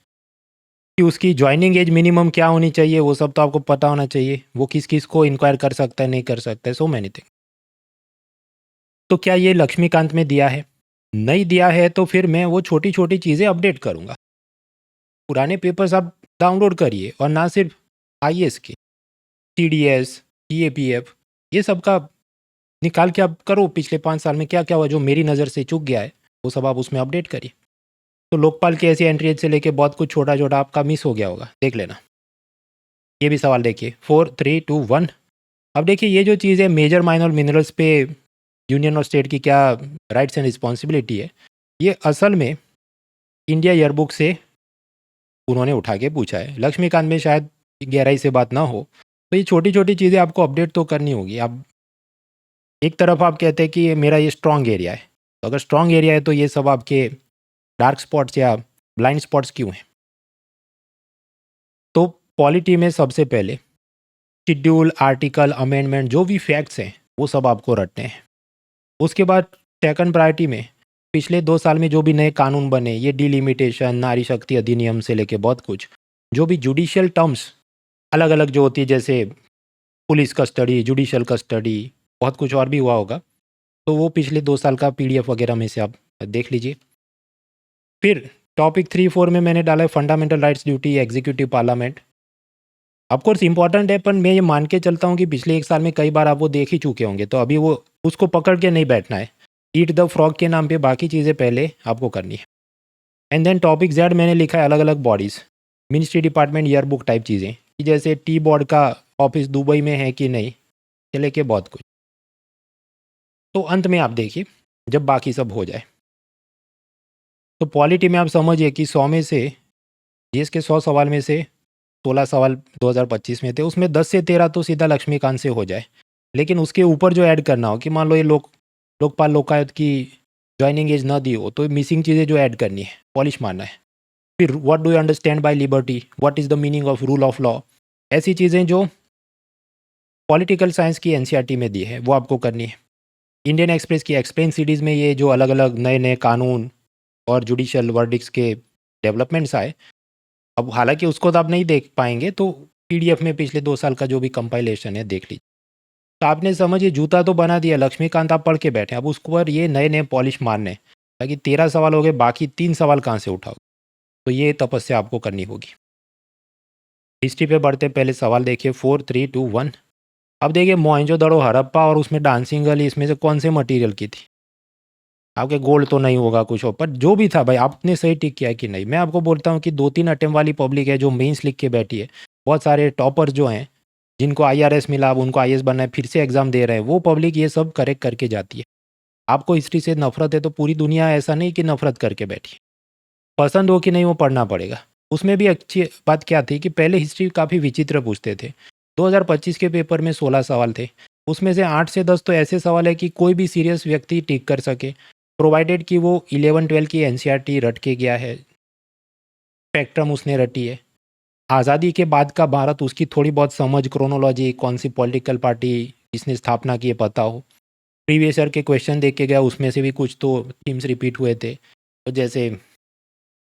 कि उसकी ज्वाइनिंग एज मिनिमम क्या होनी चाहिए, वो सब तो आपको पता होना चाहिए। वो किस किस को इंक्वायर कर सकता है, नहीं कर सकता है, सो मैनी थिंग। तो क्या ये लक्ष्मीकांत में दिया है? नहीं दिया है तो फिर मैं वो छोटी छोटी चीज़ें अपडेट करूँगा। पुराने पेपर्स आप डाउनलोड करिए, और ना सिर्फ आईएएस के, सीडीएस, सीएपीएफ, ये सब का निकाल के आप करो पिछले 5 साल में क्या क्या हुआ जो मेरी नज़र से चूक गया है, वो सब आप उसमें अपडेट करिए। तो लोकपाल की ऐसी एंट्री से लेके बहुत कुछ छोटा छोटा आपका मिस हो गया होगा, देख लेना। ये भी सवाल देखिए, 4 3 2 1। अब देखिए ये जो चीज़ है मेजर माइनर मिनरल्स पे यूनियन और स्टेट की क्या राइट्स एंड रिस्पॉन्सिबिलिटी है, ये असल में इंडिया ईयरबुक से उन्होंने उठा के पूछा है। लक्ष्मीकांत में शायद गहराई से बात ना हो, तो ये छोटी छोटी चीज़ें आपको अपडेट तो करनी होगी। आप एक तरफ आप कहते हैं कि ये मेरा ये स्ट्रॉन्ग एरिया है, तो अगर स्ट्रॉन्ग एरिया है तो ये सब आपके डार्क स्पॉट्स या ब्लाइंड स्पॉट्स क्यों हैं? तो पॉलिटी में सबसे पहले शेड्यूल, आर्टिकल, अमेंडमेंट, जो भी फैक्ट्स हैं वो सब आपको रटने हैं। उसके बाद सेकंड प्रायोरिटी में पिछले 2 साल में जो भी नए कानून बने, ये डिलिमिटेशन, नारी शक्ति अधिनियम से लेके बहुत कुछ, जो भी जुडिशियल टर्म्स अलग अलग जो होती है, जैसे पुलिस कस्टडी, जुडिशियल कस्टडी, बहुत कुछ और भी हुआ होगा, तो वो पिछले 2 साल का पीडीएफ वगैरह में से आप देख लीजिए। फिर टॉपिक 3-4 में मैंने डाला है fundamental rights, duty, executive, parliament. Of course important है, पर मैं ये मान के चलता हूँ कि पिछले 1 साल में कई बार आप वो देख ही चुके होंगे, तो अभी वो उसको पकड़ के नहीं बैठना है। ईट द फ्रॉग के नाम पे बाकी चीज़ें पहले आपको करनी है। एंड देन टॉपिक जेड मैंने लिखा है अलग अलग bodies, ministry, department, yearbook type चीज़ें, कि जैसे टी बोर्ड का ऑफिस दुबई में है कि नहीं, से लेके बहुत कुछ। तो अंत में आप देखिए जब बाकी सब हो जाए, तो पॉलिटी में आप समझिए कि 100 में से जीएस के 100 सवाल में से 16 सवाल 2025 में थे, उसमें 10 से 13 तो सीधा लक्ष्मीकांत से हो जाए, लेकिन उसके ऊपर जो ऐड करना हो कि मान लो ये लोकपाल लोकायुक्त की ज्वाइनिंग एज ना दी हो, तो मिसिंग चीज़ें जो ऐड करनी है, पॉलिश मारना है। फिर what do you understand by liberty, what is the meaning of rule of law, ऐसी चीज़ें जो पॉलिटिकल साइंस की एनसीईआरटी में दी है वो आपको करनी है। इंडियन एक्सप्रेस की एक्सप्लेन सीरीज़ में ये जो अलग अलग नए नए कानून और जुडिशियल वर्डिक्स के डेवलपमेंट्स आए, अब हालांकि उसको तो आप नहीं देख पाएंगे, तो पीडीएफ में पिछले 2 साल का जो भी कंपाइलेशन है देख लीजिए। तो आपने समझिए जूता तो बना दिया, लक्ष्मीकांत आप पढ़ के बैठे, अब उसको पर ये नए नए पॉलिश मारने, ताकि 13 सवाल हो गए, बाकी 3 सवाल कहाँ से उठाओ, तो ये तपस्या आपको करनी होगी। हिस्ट्री पे बढ़ते पहले सवाल देखिए 4, 3, 2, 1। अब देखिए मोहनजोदड़ो हड़प्पा और उसमें डांसिंग गर्ल, इसमें से कौन से मटेरियल की थी? आपके गोल्ड तो नहीं होगा कुछ और, पर जो भी था भाई आपने सही टिक किया कि नहीं। मैं आपको बोलता हूँ कि 2-3 अटेम्प्ट वाली पब्लिक है जो मेंस लिख के बैठी है, बहुत सारे टॉपर्स जो हैं जिनको आईआरएस मिला, अब उनको आईएएस बनना है, फिर से एग्जाम दे रहे हैं, वो पब्लिक ये सब करेक्ट करके जाती है। आपको हिस्ट्री से नफरत है तो पूरी दुनिया ऐसा नहीं कि नफरत करके बैठी है, पसंद हो कि नहीं वो पढ़ना पड़ेगा। उसमें भी अच्छी बात क्या थी कि पहले हिस्ट्री काफ़ी विचित्र पूछते थे। 2025 के पेपर में 16 सवाल थे, उसमें से 8 से 10 तो ऐसे सवाल है कि कोई भी सीरियस व्यक्ति टिक कर सके, प्रोवाइडेड कि वो 11-12 की एनसीईआरटी रट के गया है, स्पेक्ट्रम उसने रटी है। आज़ादी के बाद का भारत, उसकी थोड़ी बहुत समझ, क्रोनोलॉजी, कौन सी पॉलिटिकल पार्टी इसने स्थापना की है पता हो। प्रीवियस ईयर के क्वेश्चन देख के गया, उसमें से भी कुछ तो थीम्स रिपीट हुए थे, तो जैसे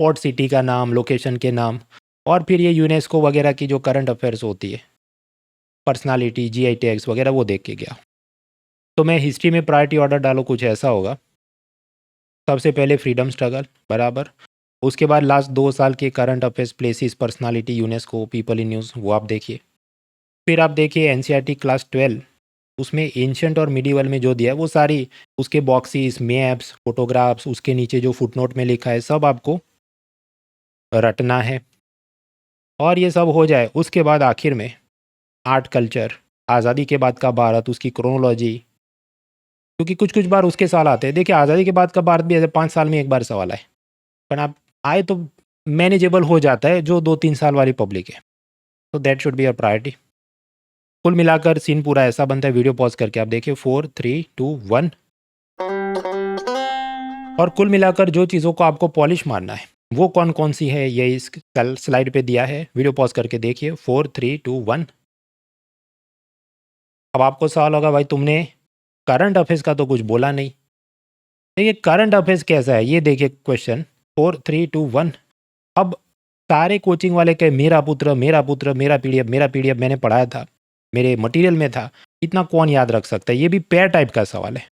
पोर्ट सिटी का नाम, लोकेशन के नाम, और फिर ये यूनेस्को वगैरह की जो करंट अफेयर्स होती है, पर्सनालिटी, जीआई टैग्स वगैरह, वो देख के गया। तो मैं हिस्ट्री में प्रायोरिटी ऑर्डर डालो कुछ ऐसा होगा, सबसे पहले फ्रीडम स्ट्रगल बराबर, उसके बाद लास्ट 2 साल के current affairs, places, personality, UNESCO, people in news, वो आप देखिए। फिर आप देखिए एनसीईआरटी क्लास 12, उसमें एंशिएंट और मिडिवल में जो दिया है वो सारी उसके बॉक्सेस, मैप्स, फोटोग्राफ्स, उसके नीचे जो फुटनोट में लिखा है सब आपको रटना है। और ये सब हो जाए उसके बाद आखिर में आर्ट कल्चर, आज़ादी के बाद का भारत, उसकी क्रोनोलॉजी, क्योंकि कुछ कुछ बार उसके साल आते हैं। देखिए आज़ादी के बाद का भारत भी ऐसे 5 साल में एक बार सवाल आए, पर आप आए तो मैनेजेबल हो जाता है जो 2-3 साल वाली पब्लिक है, तो that should be a priority. कुल मिलाकर सीन पूरा ऐसा बनता है, वीडियो पॉज करके आप देखिए 4, 3, 2, 1। और कुल मिलाकर जो चीज़ों को आपको पॉलिश मारना है वो कौन कौन सी है, ये इस स्लाइड पे दिया है, वीडियो पॉज करके देखिए 4, 3, 2, 1। अब आपको सवाल होगा भाई तुमने करंट अफेयर्स का तो कुछ बोला नहीं। देखिए करंट अफेयर्स कैसा है ये देखिए, क्वेश्चन 4, 3, 2, 1। अब सारे कोचिंग वाले कहे मेरा पुत्र, मेरा पुत्र, मेरा पीडीएफ मैंने पढ़ाया था, मेरे मटेरियल में था, इतना कौन याद रख सकता है, ये भी पेयर टाइप का सवाल है।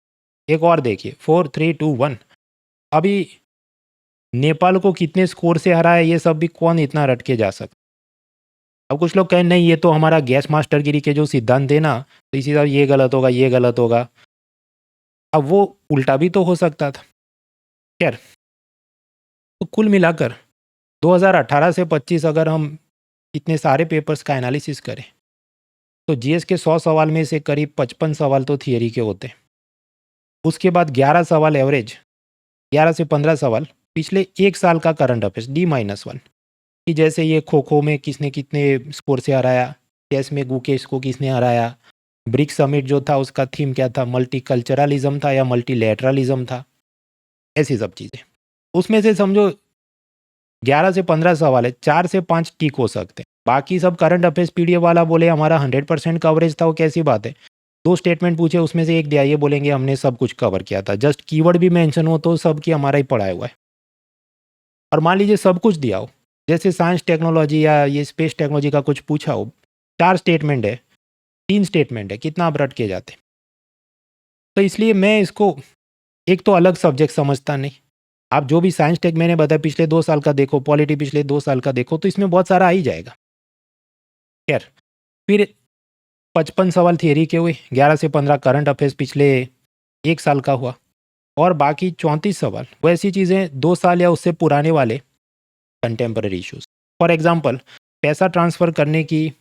एक और देखिए 4, 3, 2, 1। अभी नेपाल को कितने स्कोर से हराया ये सब भी कौन इतना रट के जा सकता। अब कुछ लोग कहें नहीं ये तो हमारा गैस मास्टरगिरी के जो सिद्धांत थे ना, तो इसी तरह ये गलत होगा, ये गलत होगा। अब वो उल्टा भी तो हो सकता था। खैर, तो कुल मिलाकर 2018 से 25 अगर हम इतने सारे पेपर्स का एनालिसिस करें, तो जीएस के 100 सवाल में से करीब 55 सवाल तो थियरी के होते हैं। उसके बाद 11 सवाल एवरेज, 11 से 15 सवाल पिछले 1 साल का करंट अफेयर्स D-1, कि जैसे ये खो खो में किसने कितने स्कोर से हराया, चेस में गुकेश को किसने हराया, ब्रिक्स समिट जो था उसका थीम क्या था, मल्टीकल्चरलिज्म था या मल्टीलैटरलिज्म था, ऐसी सब चीज़ें। उसमें से समझो 11 से 15 सवाल है, 4 से 5 टिक हो सकते हैं, बाकी सब करंट अफेयर्स पीडीएफ वाला बोले हमारा 100% कवरेज था, वो कैसी बात है। 2 स्टेटमेंट पूछे उसमें से एक दिया, ये बोलेंगे हमने सब कुछ कवर किया था, जस्ट कीवर्ड भी मेंशन हो तो सब की हमारा ही पढ़ाया हुआ है। और मान लीजिए सब कुछ दिया हो, जैसे साइंस टेक्नोलॉजी या ये स्पेस टेक्नोलॉजी का कुछ पूछा हो, 4 स्टेटमेंट है, 3 स्टेटमेंट है, कितना आप रट के जाते। तो इसलिए मैं इसको एक तो अलग सब्जेक्ट समझता नहीं। आप जो भी साइंस टेक मैंने बताया पिछले 2 साल का देखो, पॉलिटी पिछले 2 साल का देखो, तो इसमें बहुत सारा आ ही जाएगा। खैर, फिर 55 सवाल थियरी के हुए, 11 से 15 करंट अफेयर्स पिछले 1 साल का हुआ, और बाकी 34 सवाल वो ऐसी चीज़ें 2 साल या उससे पुराने वाले कंटेम्पररी इश्यूज़। फॉर एग्जांपल पैसा ट्रांसफ़र करने की,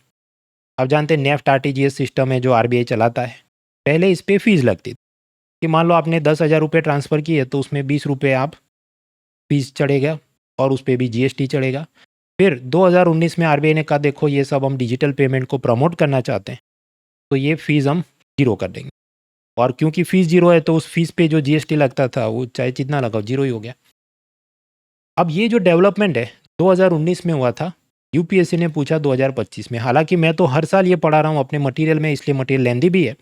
आप जानते हैं नेफ्ट आरटीजीएस सिस्टम है जो आरबीआई चलाता है, पहले इस पे फीस लगती थी। कि मान लो आपने 10,000 रुपये ट्रांसफ़र किए तो उसमें 20 रुपये आप फीस चढ़ेगा और उस पे भी जीएसटी चढ़ेगा। फिर 2019 में आरबीआई ने कहा देखो ये सब हम डिजिटल पेमेंट को प्रमोट करना चाहते हैं, तो ये फ़ीस हम ज़ीरो कर देंगे। और क्योंकि फ़ीस ज़ीरो है तो उस फ़ीस पे जो जीएसटी लगता था वो चाहे जितना लगाओ ज़ीरो ही हो गया। अब ये जो डेवलपमेंट है 2019 में हुआ था, यूपीएससी ने पूछा 2025 में। हालाँकि मैं तो हर साल ये पढ़ा रहा हूँ अपने मटीरियल में, इसलिए मटीरियल लेंदी भी है।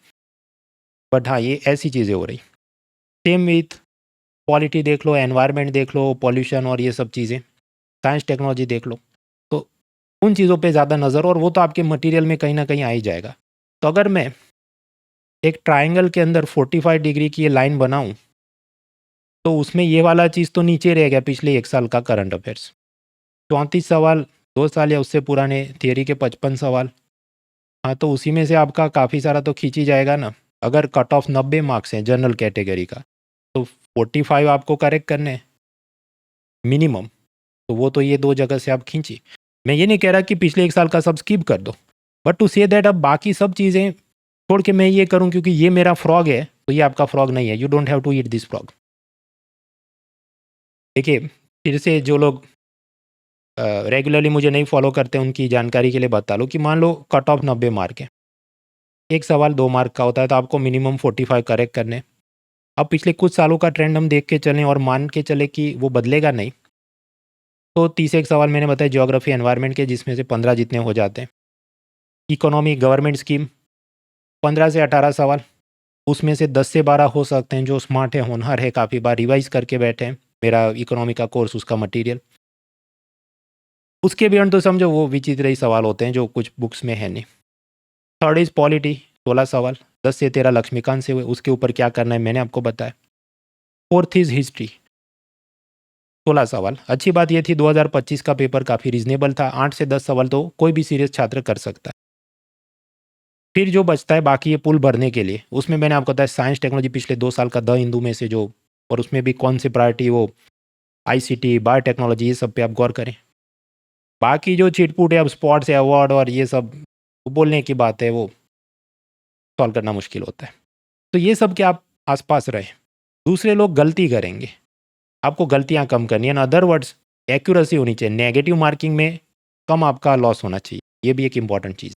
बट हाँ, ये ऐसी चीज़ें हो रही। सेम विथ पॉलिटी देख लो, एनवायरनमेंट देख लो, पॉल्यूशन और ये सब चीज़ें, साइंस टेक्नोलॉजी देख लो, तो उन चीज़ों पे ज़्यादा नज़र, और वो तो आपके मटेरियल में कहीं ना कहीं आ ही जाएगा। तो अगर मैं एक ट्रायंगल के अंदर 45 डिग्री की ये लाइन बनाऊं तो उसमें ये वाला चीज़ तो नीचे रह गया, पिछले 1 साल का करंट अफेयर्स 34 सवाल, 2 साल या उससे पुराने थियरी के 55 सवाल। हाँ, तो उसी में से आपका काफ़ी सारा तो खींच ही जाएगा ना। अगर कट ऑफ 90 मार्क्स हैं जनरल कैटेगरी का, तो 45 आपको करेक्ट करने हैं मिनिमम, तो वो तो ये 2 जगह से आप खींची। मैं ये नहीं कह रहा कि पिछले 1 साल का सब स्किप कर दो, बट टू से दैट अब बाकी सब चीज़ें छोड़ के मैं ये करूं क्योंकि ये मेरा फ्रॉग है, तो ये आपका फ्रॉग नहीं है। You don't have to eat this frog. देखिए, फिर से जो लोग रेगुलरली मुझे नहीं फॉलो करते उनकी जानकारी के लिए बता लो कि मान लो कट ऑफ 90 मार्क है, एक सवाल 2 मार्क का होता है, तो आपको मिनिमम 45 करेक्ट करने। अब पिछले कुछ सालों का ट्रेंड हम देख के चलें और मान के चले कि वो बदलेगा नहीं, तो 31 सवाल मैंने बताया ज्योग्राफी एनवायरनमेंट के, जिसमें से 15 जितने हो जाते हैं। इकोनॉमी गवर्नमेंट स्कीम 15 से 18 सवाल, उसमें से 10 से 12 हो सकते हैं जो स्मार्ट है, होनहार है, काफ़ी बार रिवाइज करके बैठे हैं, मेरा इकोनॉमी का कोर्स उसका मटीरियल। उसके बियॉन्ड तो समझो वो विचित्र ही सवाल होते हैं जो कुछ बुक्स में है नहीं। थर्ड इज पॉलिटी 16 सवाल, 10 से 13 लक्ष्मीकांत से हुए, उसके ऊपर क्या करना है मैंने आपको बताया। फोर्थ इज हिस्ट्री 16 सवाल। अच्छी बात यह थी 2025 का पेपर काफ़ी रीजनेबल था, 8 से 10 सवाल तो कोई भी सीरियस छात्र कर सकता है। फिर जो बचता है बाकी ये पुल भरने के लिए, उसमें मैंने आपको बताया साइंस टेक्नोलॉजी पिछले 2 साल का द हिंदू में से जो, और उसमें भी कौन सी प्रायोरिटी, वो आईसीटी, बायोटेक्नोलॉजी, ये सब पे आप गौर करें। बाकी जो चिटपुट है, अब स्पॉट्स है, अवार्ड और ये सब वो बोलने की बात है, वो सॉल्व करना मुश्किल होता है। तो ये सब के आप आसपास रहें। दूसरे लोग गलती करेंगे, आपको गलतियां कम करनी है। इन अदर वर्ड्स एक्यूरेसी होनी चाहिए, नेगेटिव मार्किंग में कम आपका लॉस होना चाहिए, ये भी एक इंपॉर्टेंट चीज़।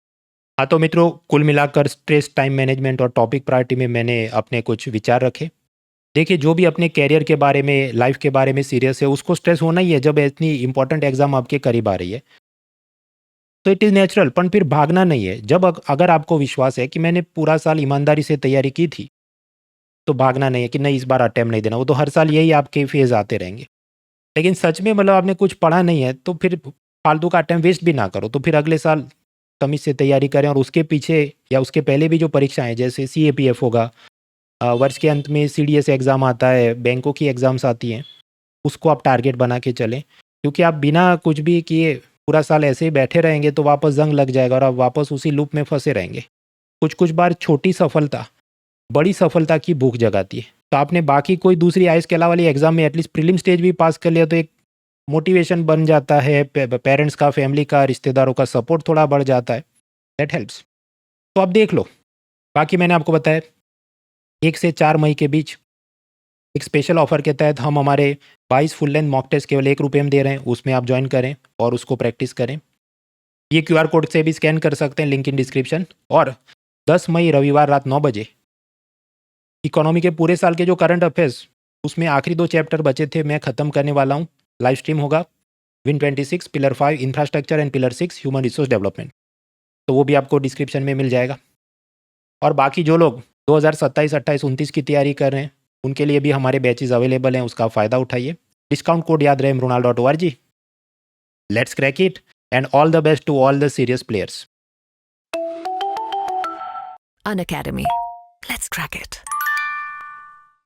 हाँ, तो मित्रों, कुल मिलाकर स्ट्रेस, टाइम मैनेजमेंट और टॉपिक प्रायोरिटी में मैंने अपने कुछ विचार रखे। देखिए, जो भी अपने कैरियर के बारे में, लाइफ के बारे में सीरियस है, उसको स्ट्रेस होना ही है जब इतनी इंपॉर्टेंट एग्जाम आपके करीब आ रही है, तो इट इज़ नेचुरल। पर फिर भागना नहीं है। जब अगर आपको विश्वास है कि मैंने पूरा साल ईमानदारी से तैयारी की थी, तो भागना नहीं है कि नहीं इस बार अटेम्प्ट नहीं देना। वो तो हर साल यही आपके फेज आते रहेंगे। लेकिन सच में मतलब आपने कुछ पढ़ा नहीं है तो फिर फालतू का अटेम्प्ट वेस्ट भी ना करो, तो फिर अगले साल तमीज से तैयारी करें। और उसके पीछे या उसके पहले भी जो परीक्षाएं, जैसे CAPF होगा, वर्ष के अंत में CDS एग्ज़ाम आता है, बैंकों की एग्ज़ाम्स आती हैं, उसको आप टारगेट बना के चलें। क्योंकि आप बिना कुछ भी किए पूरा साल ऐसे ही बैठे रहेंगे तो वापस जंग लग जाएगा और आप वापस उसी लूप में फंसे रहेंगे। कुछ कुछ बार छोटी सफलता बड़ी सफलता की भूख जगाती है। तो आपने बाकी कोई दूसरी आईएएस के अलावा वाली एग्जाम में एटलीस्ट प्रीलिम स्टेज भी पास कर लिया तो एक मोटिवेशन बन जाता है, पेरेंट्स का, फैमिली का, रिश्तेदारों का सपोर्ट थोड़ा बढ़ जाता है, दैट हेल्प्स। तो आप देख लो। बाकी मैंने आपको बताया 1 से 4 मई के बीच एक स्पेशल ऑफर के तहत हम हमारे 22 फुल लेंथ मॉक टेस्ट केवल 1 रुपये में दे रहे हैं, उसमें आप ज्वाइन करें और उसको प्रैक्टिस करें। ये QR कोड से भी स्कैन कर सकते हैं, लिंक इन डिस्क्रिप्शन। और 10 मई रविवार रात 9 बजे इकोनॉमी के पूरे साल के जो करंट अफेयर्स, उसमें आखिरी 2 चैप्टर बचे थे, मैं ख़त्म करने वाला हूँ। लाइव स्ट्रीम होगा win 26 pillar 5 infrastructure and pillar 6 human resource development, तो वो भी आपको डिस्क्रिप्शन में मिल जाएगा। और बाकी जो लोग 2027, 28, 29 की तैयारी कर रहे हैं, उनके लिए भी हमारे बैचेज अवेलेबल हैं, उसका फ़ायदा उठाइए। डिस्काउंट कोड याद रहे mrunal.org। Let's crack it and all the best to all the serious players. An Academy. Let's crack it.